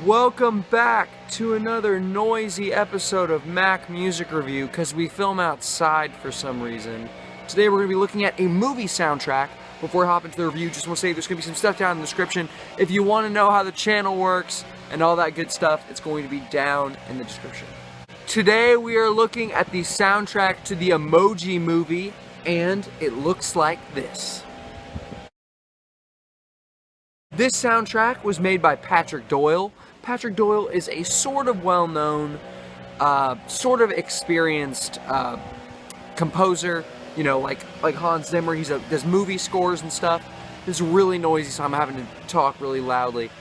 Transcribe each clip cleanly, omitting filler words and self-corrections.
Welcome back to another noisy episode of Mac Music Review, because we film outside for some reason. Today we're going to be looking at a movie soundtrack. Before I hop into the review, just want to say there's going to be some stuff down in the description. If you want to know how the channel works and all that good stuff, it's going to be down in the description. Today we are looking at the soundtrack to the Emoji Movie, and it looks like this. This soundtrack was made by Patrick Doyle. Patrick Doyle is a sort of well-known, sort of experienced composer. You know, like Hans Zimmer. He does movie scores and stuff. It's really noisy, so I'm having to talk really loudly.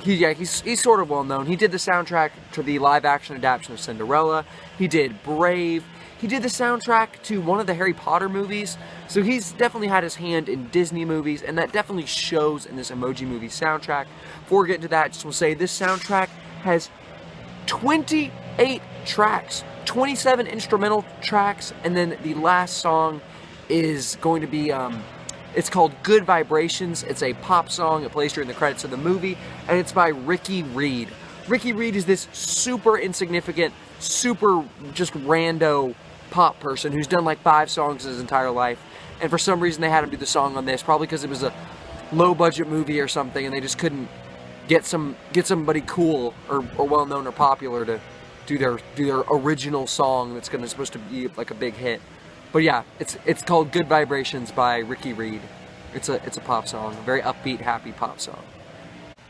He's sort of well-known. He did the soundtrack to the live-action adaptation of Cinderella. He did Brave. He did the soundtrack to one of the Harry Potter movies, so he's definitely had his hand in Disney movies, and that definitely shows in this Emoji Movie soundtrack. Before we get into that, I just will say this soundtrack has 28 tracks, 27 instrumental tracks, and then the last song is going to be, it's called Good Vibrations. It's a pop song. It plays during the credits of the movie, and it's by Ricky Reed. Ricky Reed is this super insignificant, super just rando pop person who's done like 5 songs his entire life, and for some reason they had him do the song on this, probably because it was a low budget movie or something, and they just couldn't get somebody cool or well known or popular to do their original song that's supposed to be like a big hit. But yeah, it's called Good Vibrations by Ricky Reed. It's a pop song, a very upbeat, happy pop song.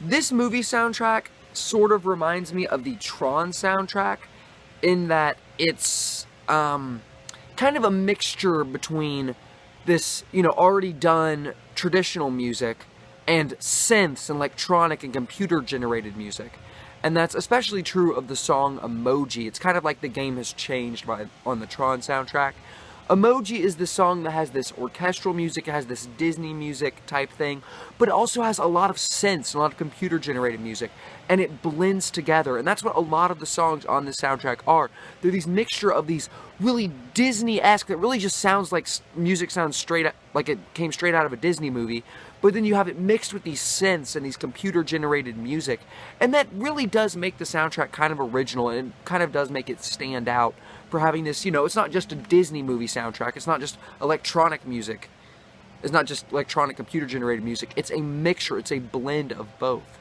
This movie soundtrack sort of reminds me of the Tron soundtrack in that it's kind of a mixture between this, already done traditional music and synths and electronic and computer generated music. And that's especially true of the song Emoji. It's kind of like the game has changed on the Tron soundtrack. Emoji is the song that has this orchestral music, it has this Disney music type thing, but it also has a lot of synths and a lot of computer generated music, and it blends together, and that's what a lot of the songs on this soundtrack are. They're these mixture of these really Disney-esque, that really just sounds like music sounds like it came straight out of a Disney movie, but then you have it mixed with these synths and these computer generated music, and that really does make the soundtrack kind of original, and it kind of does make it stand out for having this, it's not just a Disney movie soundtrack, it's not just electronic music, it's not just electronic computer generated music, it's a mixture, it's a blend of both.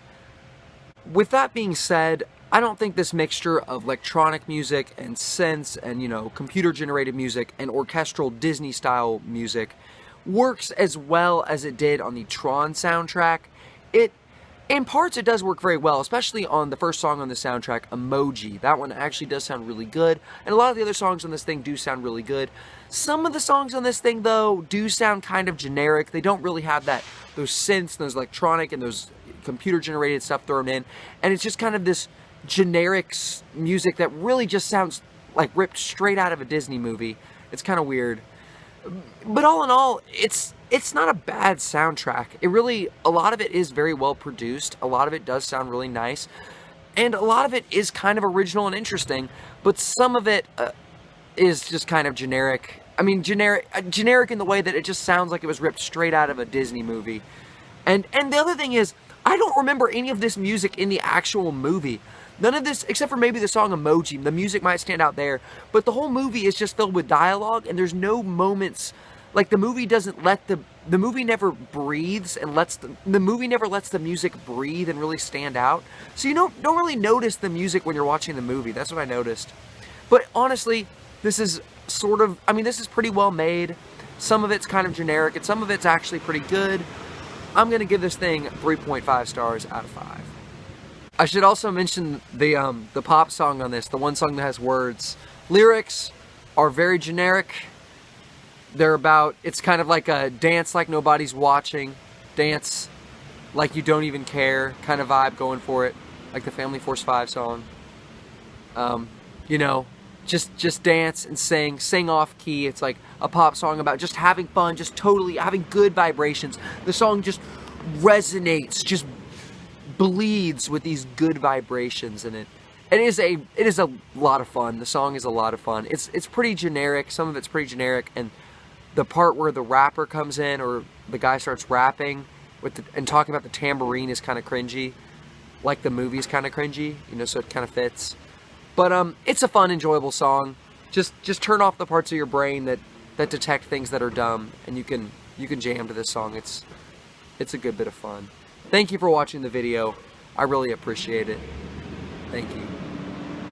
With that being said, I don't think this mixture of electronic music and synths and, computer generated music and orchestral Disney style music works as well as it did on the Tron soundtrack. In parts, it does work very well, especially on the first song on the soundtrack, Emoji. That one actually does sound really good, and a lot of the other songs on this thing do sound really good. Some of the songs on this thing, though, do sound kind of generic. They don't really have those synths, those electronic, and those computer-generated stuff thrown in, and it's just kind of this generic music that really just sounds like ripped straight out of a Disney movie. It's kind of weird. But all in all, it's not a bad soundtrack. A lot of it is very well produced. A lot of it does sound really nice. And a lot of it is kind of original and interesting. But some of it is just kind of generic. I mean, generic in the way that it just sounds like it was ripped straight out of a Disney movie. And the other thing is, I don't remember any of this music in the actual movie. None of this, except for maybe the song Emoji. The music might stand out there, but the whole movie is just filled with dialogue, and there's no moments, like the movie doesn't let the movie never breathes and the movie never lets the music breathe and really stand out. So you don't really notice the music when you're watching the movie. That's what I noticed. But honestly, this is this is pretty well made. Some of it's kind of generic, and some of it's actually pretty good. I'm going to give this thing 3.5 stars out of 5. I should also mention the pop song on this, the one song that has words. Lyrics are very generic. It's kind of like a dance like nobody's watching, dance like you don't even care kind of vibe going for it, like the Family Force 5 song. Just dance and sing off key. It's like a pop song about just having fun, just totally having good vibrations. The song just resonates, just bleeds with these good vibrations in it. It is a lot of fun. The song is a lot of fun. It's pretty generic. Some of it's pretty generic, and the part where the rapper comes in or the guy starts rapping and talking about the tambourine is kind of cringy, like the movie's kind of cringy, you know, so it kind of fits. But it's a fun, enjoyable song. Just turn off the parts of your brain that detect things that are dumb, and you can jam to this song. It's a good bit of fun. Thank you for watching the video. I really appreciate it. Thank you.